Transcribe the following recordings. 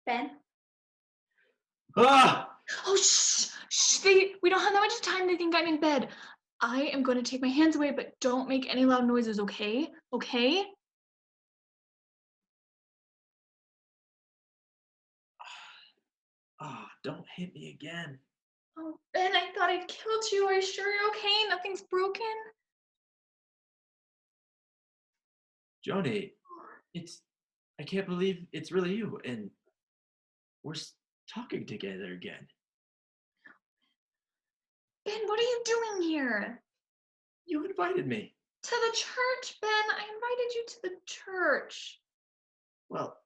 Ben? Ah! Oh, shh! Shh! We don't have that much time. They think I'm in bed. I am going to take my hands away, but don't make any loud noises, okay? Okay? Ah, don't hit me again. Oh, Ben, I thought I'd killed you. Are you sure you're okay? Nothing's broken? Joni, it's I can't believe it's really you and talking together again. Ben, what are you doing here? You invited me. To the church, Ben. I invited you to the church. Well,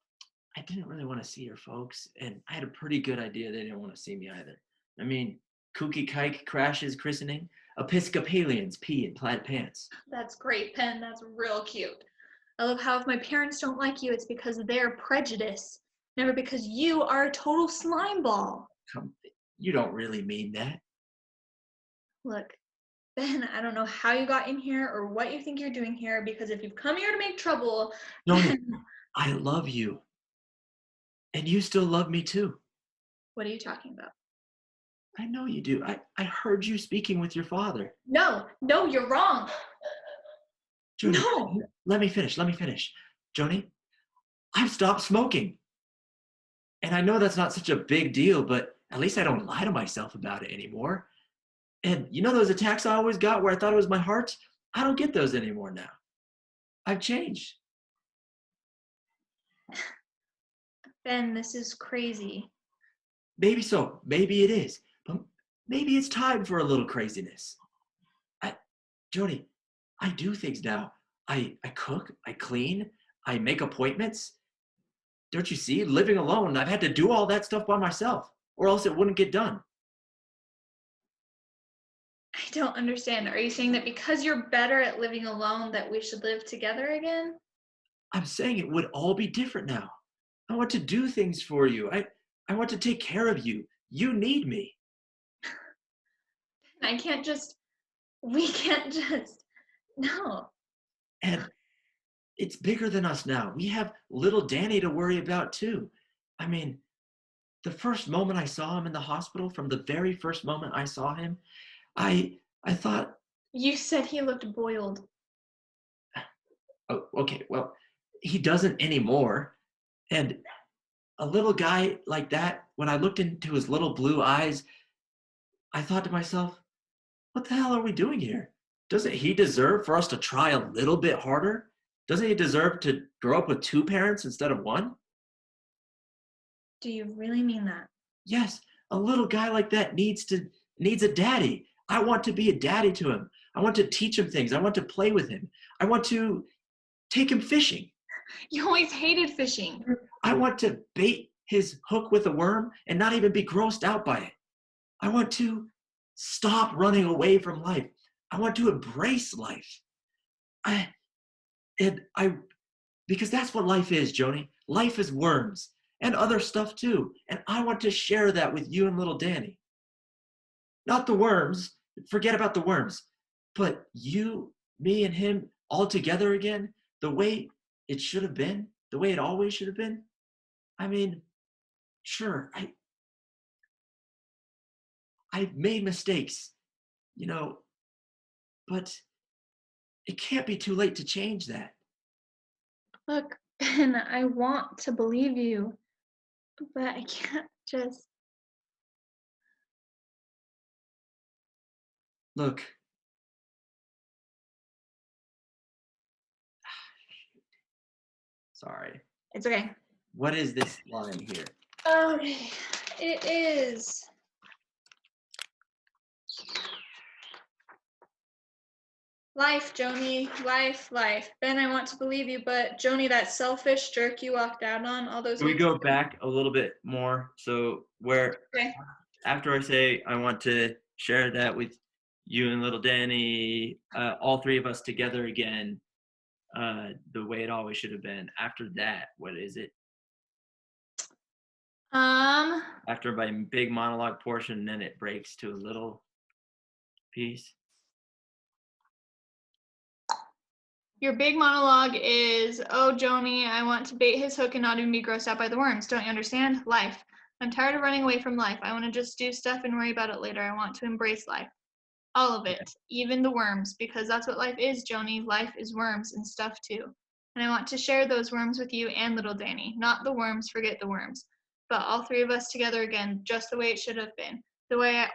I didn't really want to see your folks, and I had a pretty good idea they didn't want to see me either. I mean, Kooky Kike crashes christening, Episcopalians pee in plaid pants. That's great, Ben. That's real cute. I love how if my parents don't like you, it's because of their prejudice, never because you are a total slime ball. Come, you don't really mean that. Look, Ben, I don't know how you got in here or what you think you're doing here, because if you've come here to make trouble, Joni, then I love you, and you still love me too. what are you talking about? I know you do. I heard you speaking with your father. No, no, you're wrong. Joni, No. let me finish. Let me finish. Joni, I've stopped smoking. And I know that's not such a big deal, but at least I don't lie to myself about it anymore. And you know those attacks I always got where I thought it was my heart? I don't get those anymore now. I've changed. Ben, this is crazy. Maybe so. Maybe it is. But maybe it's time for a little craziness. I, Joni, I do things now. I cook, I clean, I make appointments. Don't you see? Living alone, I've had to do all that stuff by myself, or else it wouldn't get done. I don't understand. Are you saying that because you're better at living alone that we should live together again? I'm saying it would all be different now. I want to do things for you. I want to take care of you. You need me. I can't just we can't just no. And it's bigger than us now. We have little Danny to worry about too. I mean, the first moment I saw him in the hospital, from the very first moment I saw him, I thought, You said he looked boiled. oh, okay, well, he doesn't anymore. And a little guy like that, when I looked into his little blue eyes, I thought to myself, what the hell are we doing here? Doesn't he deserve for us to try a little bit harder? Doesn't he deserve to grow up with two parents instead of one? Do you really mean that? Yes, a little guy like that needs a daddy. I want to be a daddy to him. I want to teach him things. I want to play with him. I want to take him fishing. You always hated fishing. I want to bait his hook with a worm and not even be grossed out by it. I want to stop running away from life. I want to embrace life. I and I because that's what life is, Joni. Life is worms and other stuff too. And I want to share that with you and little Danny. Not the worms. Forget about the worms. But you, me, and him all together again, the way it should have been, the way it always should have been. I mean, sure, I've made mistakes, you know, but it can't be too late to change that. Look, Ben, I want to believe you, but I can't just Look, sorry. it's okay. What is this line here? Okay. It is. Life, Joni. Life, life. Ben, I want to believe you, but Joni, that selfish jerk you walked out on all those Can we weeks go ago. back a little bit more? So where Okay. after I say I want to share that with you and little Danny, all three of us together again, the way it always should have been. After that, what is it? Um, After my big monologue portion, then it breaks to a little piece. Your big monologue is, oh, Joni, I want to bait his hook and not even be grossed out by the worms. Don't you understand? Life. I'm tired of running away from life. I want to just do stuff and worry about it later. I want to embrace life. All of it. Even the worms, because that's what life is, Joni. Life is worms and stuff too. And I want to share those worms with you and little Danny. Not the worms, forget the worms. But all three of us together again, just the way it should have been. The way it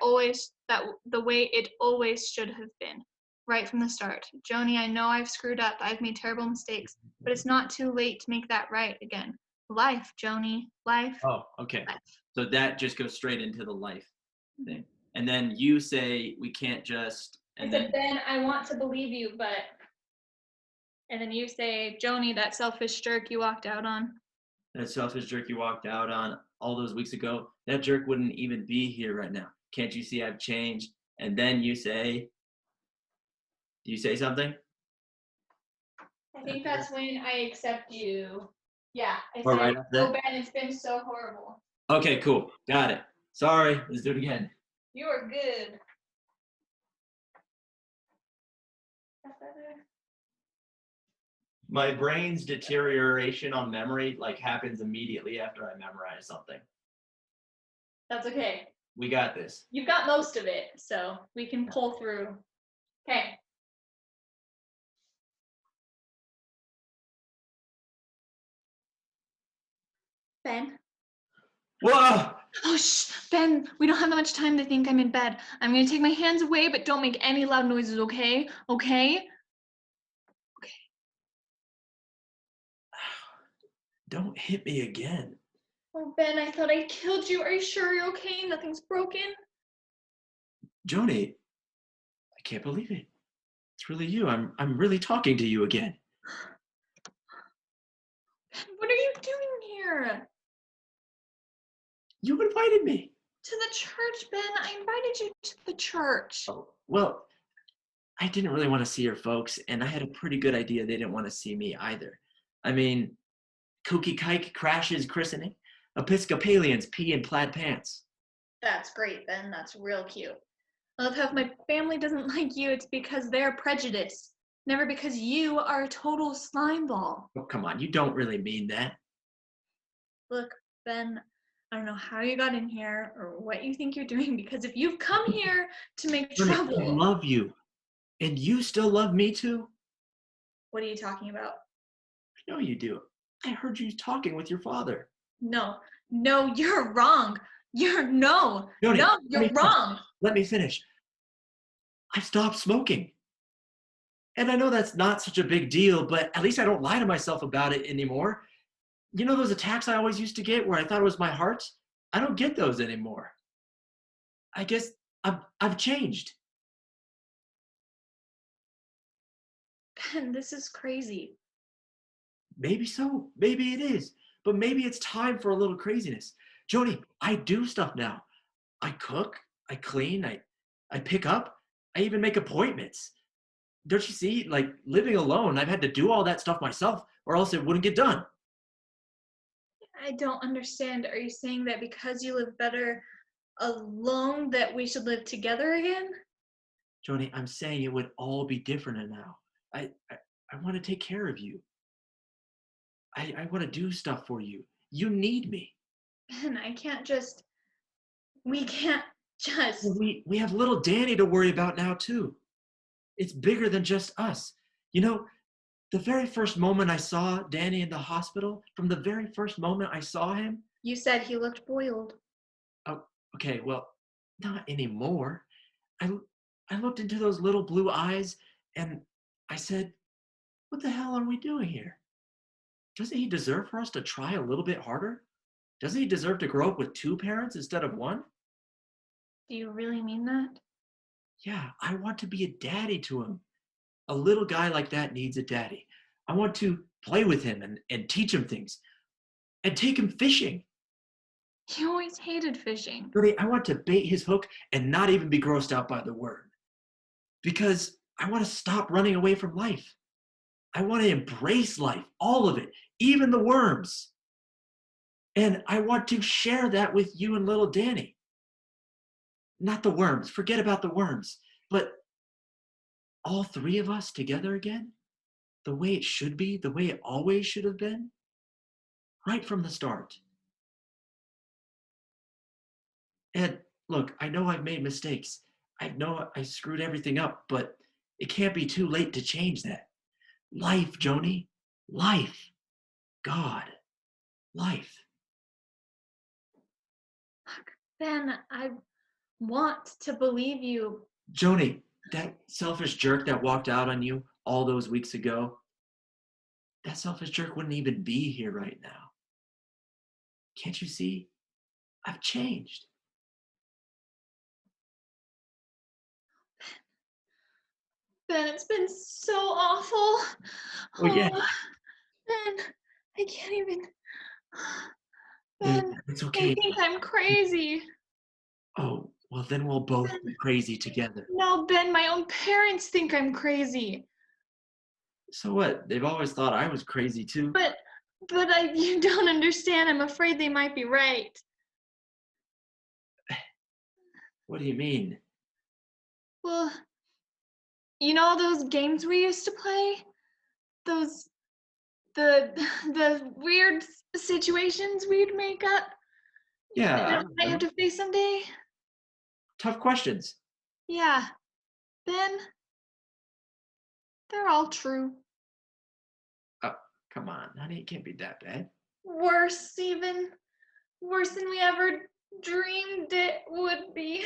always should have been. Right from the start. Joni, I know I've screwed up. I've made terrible mistakes, but it's not too late to make that right again. Life, Joni. Life. Oh, okay. Life. So that just goes straight into the life thing. And then you say we can't just, I and said, then Ben, I want to believe you, but. And then you say, Joni, that selfish jerk you walked out on. that selfish jerk you walked out on all those weeks ago, that jerk wouldn't even be here right now. Can't you see I've changed? And then you say, do you say something? I think that's when I accept you. Yeah, I Or said, right after oh, that? Ben, it's been so horrible. Okay, cool. Got it. Sorry. Let's do it again. You are good. That's better. My brain's deterioration on memory like happens immediately after I memorize something. That's okay. We got this. You've got most of it, so we can pull through. Okay. Ben. Whoa! Oh, shh. Ben, we don't have that much time to think I'm in bed. I'm going to take my hands away, but don't make any loud noises, okay? Okay? Don't hit me again. Oh, Ben, I thought I killed you. Are you sure you're okay? Nothing's broken? Joni, I can't believe it. It's really you. I'm really talking to you again. What are you doing here? You invited me. To the church, Ben. I invited you to the church. Oh, well, I didn't really want to see your folks, and I had a pretty good idea they didn't want to see me either. I mean, Kooky Kike crashes christening. Episcopalians pee in plaid pants. That's great, Ben. That's real cute. I love how if my family doesn't like you, it's because they're prejudiced. Never because you are a total slime ball. Oh, come on, you don't really mean that. Look, Ben, I don't know how you got in here or what you think you're doing, because if you've come here to make Joni, I trouble. love you. And you still love me too? What are you talking about? I know you do. I heard you talking with your father. No, you're wrong. Joni, You're wrong. Let me finish. I stopped smoking. And I know that's not such a big deal, but at least I don't lie to myself about it anymore. You know those attacks I always used to get where I thought it was my heart? I don't get those anymore. I guess I've changed. Ben, this is crazy. Maybe so. Maybe it is. But maybe it's time for a little craziness. Joni, I do stuff now. I cook, I clean, I pick up, I even make appointments. Don't you see? Like living alone, I've had to do all that stuff myself, or else it wouldn't get done. I don't understand. Are you saying that because you live better alone that we should live together again? Joni, I'm saying it would all be different now. I I, I want to take care of you. I want to do stuff for you. You need me. Ben, we can't just. We have little Danny to worry about now too. It's bigger than just us. You know, the very first moment I saw Danny in the hospital, from the very first moment I saw him, You said he looked boiled. oh, okay, well, not anymore. I, I looked into those little blue eyes and I said, what the hell are we doing here? Doesn't he deserve for us to try a little bit harder? Doesn't he deserve to grow up with two parents instead of one? Do you really mean that? Yeah, I want to be a daddy to him. A little guy like that needs a daddy. I want to play with him and teach him things and take him fishing. You always hated fishing. Really, I want to bait his hook and not even be grossed out by the word. Because I want to stop running away from life. I want to embrace life, all of it, even the worms. And I want to share that with you and little Danny. Not the worms, forget about the worms, but all three of us together again? the way it should be, the way it always should have been, right from the start. And look, I know I've made mistakes. I know I screwed everything up, but it can't be too late to change that. Life, Joni. Life. God. Life. Ben, I want to believe you. Joni, that selfish jerk that walked out on you all those weeks ago, that selfish jerk wouldn't even be here right now. Can't you see? I've changed. Ben, it's been so awful. Oh, yeah. Ben, I can't even. Ben, It's they okay. think I'm crazy. Oh, well, then we'll both Ben, be crazy together. no, Ben, my own parents think I'm crazy. So what? They've always thought I was crazy too. But you don't understand. I'm afraid they might be right. What do you mean? Well, you know all those games we used to play? Those the the weird situations we'd make up Yeah, I that I have remember. to face someday? Tough questions. Yeah. Ben, they're all true. Oh, come on, honey, it can't be that bad. Worse even. Worse than we ever dreamed it would be.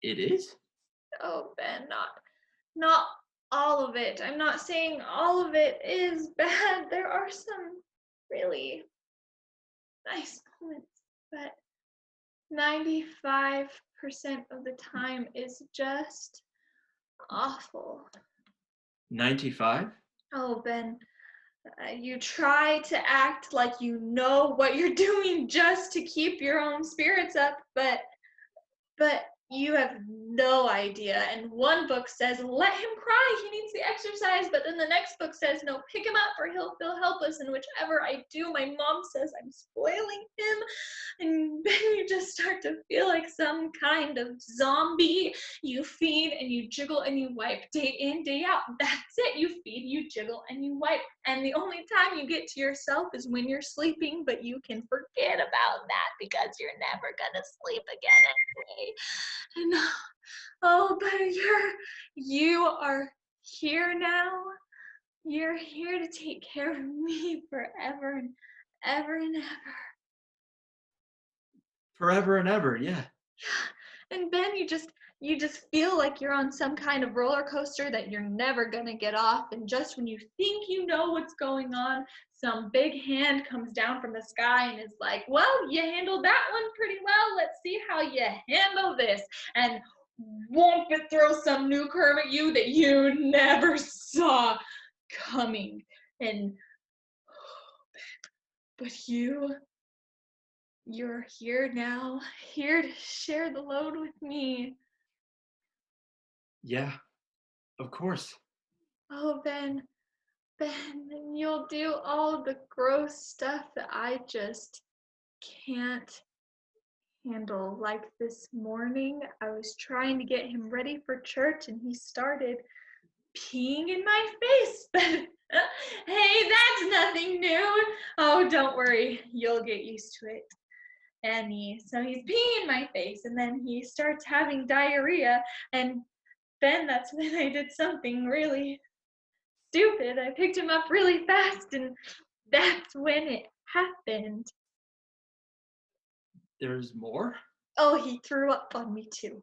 It is? Oh, Ben, not all of it. I'm not saying all of it is bad. There are some really nice moments, but 95% of the time is just awful. 95? Oh, Ben, you try to act like you know what you're doing just to keep your own spirits up, but you have no idea. And one book says, let him cry, he needs the exercise. But then the next book says, no, pick him up or he'll feel helpless. And whichever I do, my mom says I'm spoiling him. And then you just start to feel like some kind of zombie. You feed and you jiggle and you wipe day in, day out. That's it. You feed, you jiggle, and you wipe. And the only time you get to yourself is when you're sleeping, but you can forget about that because you're never gonna sleep again anyway. And oh, but you are here now. You're here to take care of me forever and ever and ever. Forever and ever, yeah. And then you just feel like you're on some kind of roller coaster that you're never gonna get off. And just when you think you know what's going on, some big hand comes down from the sky and is like, well, you handled that one pretty well. Let's see how you handle this. And won't it throw some new curve at you that you never saw coming. And but you're here now, here to share the load with me. Yeah, of course. Oh, Ben, you'll do all the gross stuff that I just can't handle. Like this morning, I was trying to get him ready for church and he started peeing in my face. But hey, that's nothing new. Oh, don't worry, you'll get used to it. And so he's peeing in my face and then he starts having diarrhea. And then that's when I did something really stupid. I picked him up really fast and that's when it happened. There's more? Oh, he threw up on me too.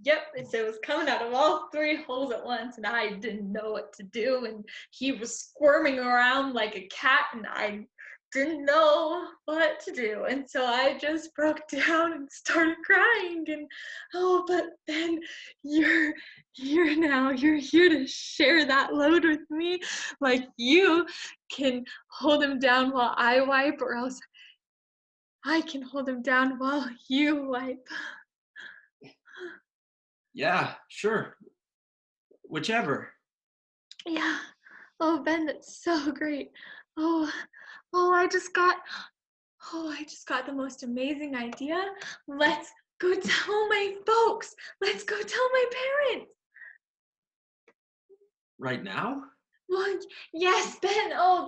Yep, and so it was coming out of all three holes at once, and I didn't know what to do. And he was squirming around like a cat, and I didn't know what to do. And so I just broke down and started crying. And oh, but then you're here now. You're here to share that load with me. Like you can hold him down while I wipe, or else I can hold him down while you wipe. Yeah, sure. Whichever. Yeah. Oh, Ben, that's so great. Oh, oh, I just got, I just got the most amazing idea. Let's go tell my folks. Let's go tell my parents. Right now? Well, yes, Ben. Oh,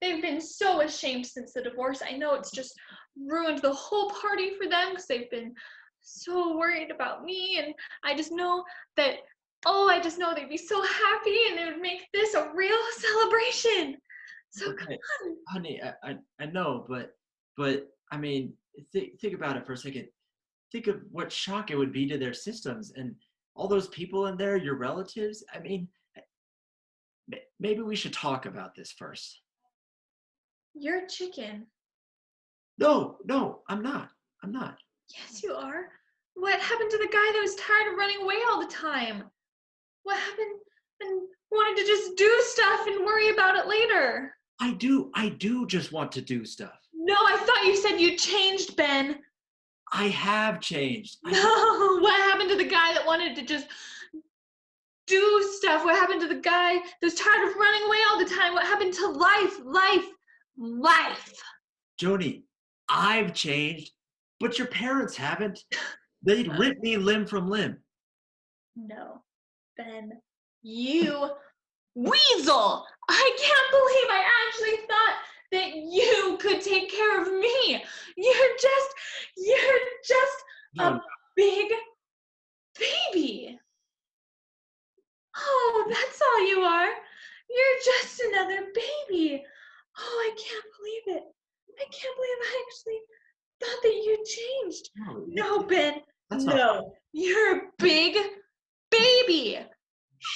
they've been so ashamed since the divorce. I know it's just ruined the whole party for them because they've been so worried about me, and I just know that. Oh, I just know they'd be so happy, and they would make this a real celebration. So come Okay, on. honey, I know, but I mean, think about it for a second. Think of what shock it would be to their systems and all those people in there, your relatives. I mean, maybe we should talk about this first. You're a chicken. No, no, I'm not. I'm not. Yes, you are. What happened to the guy that was tired of running away all the time? What happened and wanted to just do stuff and worry about it later? I do just want to do stuff. No, I thought you said you changed, Ben. I have changed. No, what happened to the guy that wanted to just do stuff? What happened to the guy that was tired of running away all the time? What happened to life? Joni, I've changed, but your parents haven't. They'd rip me limb from limb. No, Ben, you weasel! I can't believe I actually thought that you could take care of me. You're just a Joni, big baby. Oh, that's all you are. You're just another baby. Oh, I can't believe it. I can't believe I actually thought that you changed. no, No, Ben. that's not. No. You're a big baby.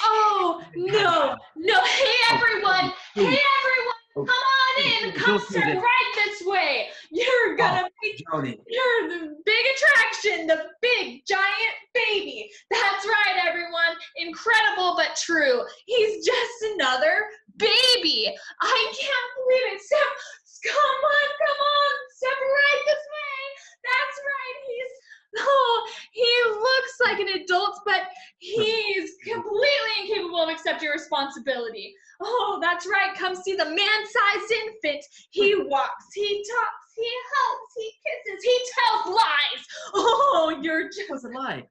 Oh, no. No. Hey, Oh, everyone. Hey, please, everyone. oh, Come on please, in. Come don't do sit this. right this way. You're Oh, gonna be Joni, you're the big attraction, the big giant baby. That's right, everyone. Incredible but true. He's just another baby. I can't believe it. Come on. Step right this way. That's right. He looks like an adult, but he's completely incapable of accepting responsibility. Oh, that's right. Come see the man-sized infant. He walks, he talks, he helps, he kisses, he tells lies. Oh, you're it just was a lie.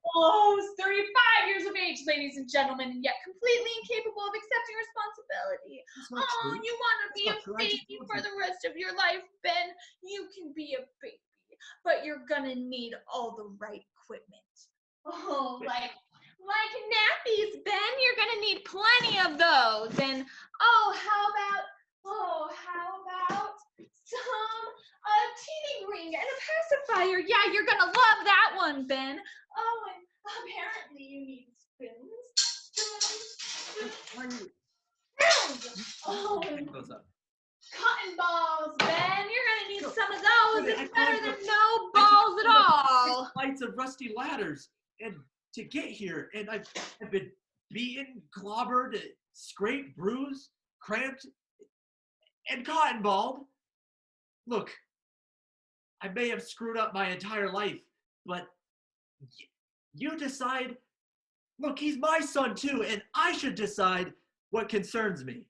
35 years of age, ladies and gentlemen, and yet completely incapable of accepting responsibility. That's not Oh, true. you want to That's be a not true. I just baby told for you. the rest of your life, Ben? You can be a baby, but you're gonna need all the right equipment. Oh, like nappies, Ben. You're gonna need plenty of those. And how about some a teething ring and a pacifier? Yeah, you're gonna love that one, Ben. Oh, and apparently you need Why are you? spoons. Oh, and Pick those up. cotton balls, Ben. You're gonna need No, some of those. Joni, It's better than no I just balls at climbed up all. flights of rusty ladders and to get here, and I've been beaten, clobbered, scraped, bruised, cramped, and cotton balled. Look, I may have screwed up my entire life, but you decide. Look, he's my son too, and I should decide what concerns me.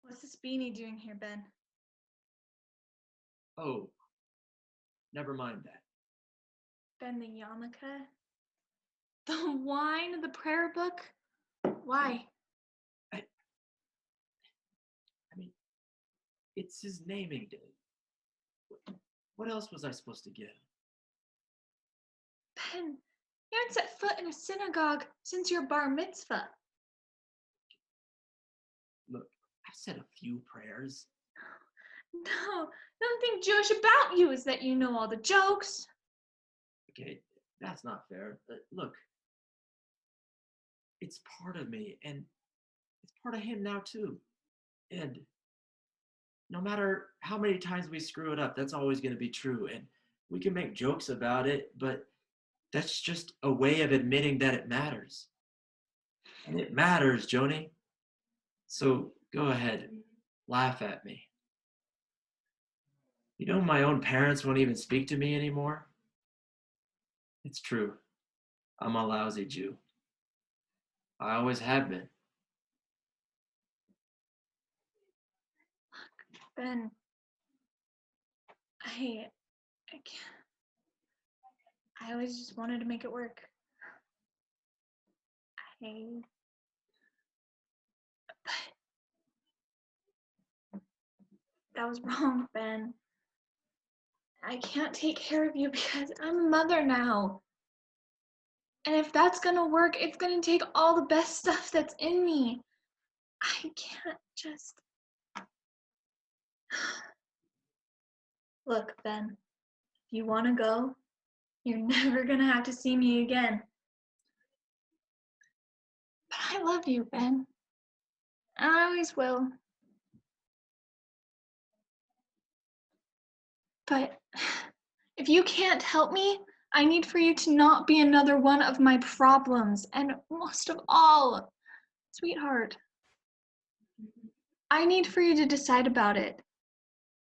What's this beanie doing here, Ben? Oh, never mind that. Ben, the yarmulke? The wine, the prayer book? Why? I mean, it's his naming day. What else was I supposed to give? Ben, you haven't set foot in a synagogue since your bar mitzvah. Look, I've said a few prayers. No, the thing Jewish about you is that you know all the jokes. Okay, that's not fair. Look, it's part of me, and it's part of him now too. And no matter how many times we screw it up, that's always going to be true. And we can make jokes about it, but that's just a way of admitting that it matters. And it matters, Joni. So go ahead, laugh at me. You know, my own parents won't even speak to me anymore. It's true. I'm a lousy Jew. I always have been. Ben, I can't. I always just wanted to make it work. I that was wrong, Ben. I can't take care of you because I'm a mother now. And if that's gonna work, it's gonna take all the best stuff that's in me. I can't just. Look, Ben, if you wanna go, you're never gonna have to see me again. But I love you, Ben. And I always will. But if you can't help me, I need for you to not be another one of my problems. And most of all, sweetheart, I need for you to decide about it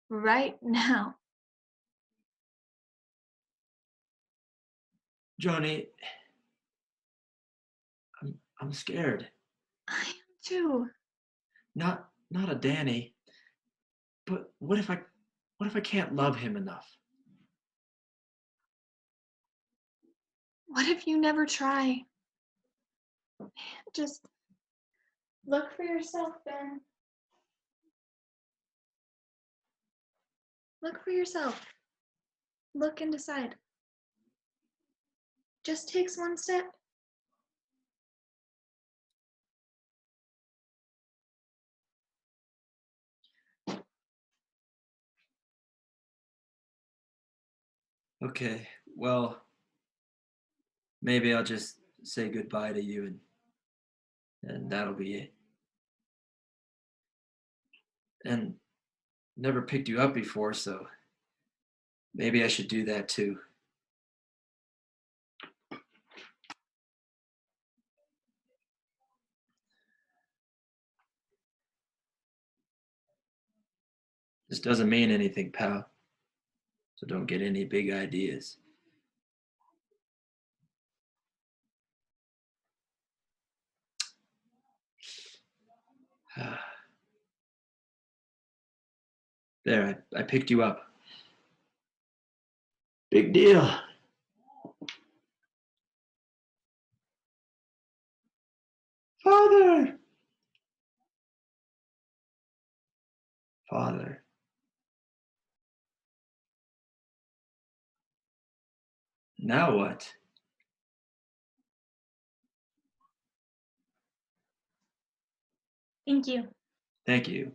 right now. Joni, I'm scared. I am too. Not of Danny, but what if I can't love him enough? What if you never try? Just look for yourself, Ben. Look for yourself. Look and decide. Just takes one step. Okay, well, maybe I'll just say goodbye to you and that'll be it. And never picked you up before, so maybe I should do that too. This doesn't mean anything, pal. So don't get any big ideas. There, I picked you up. Big deal. Father! Father. Now what? Thank you. Thank you.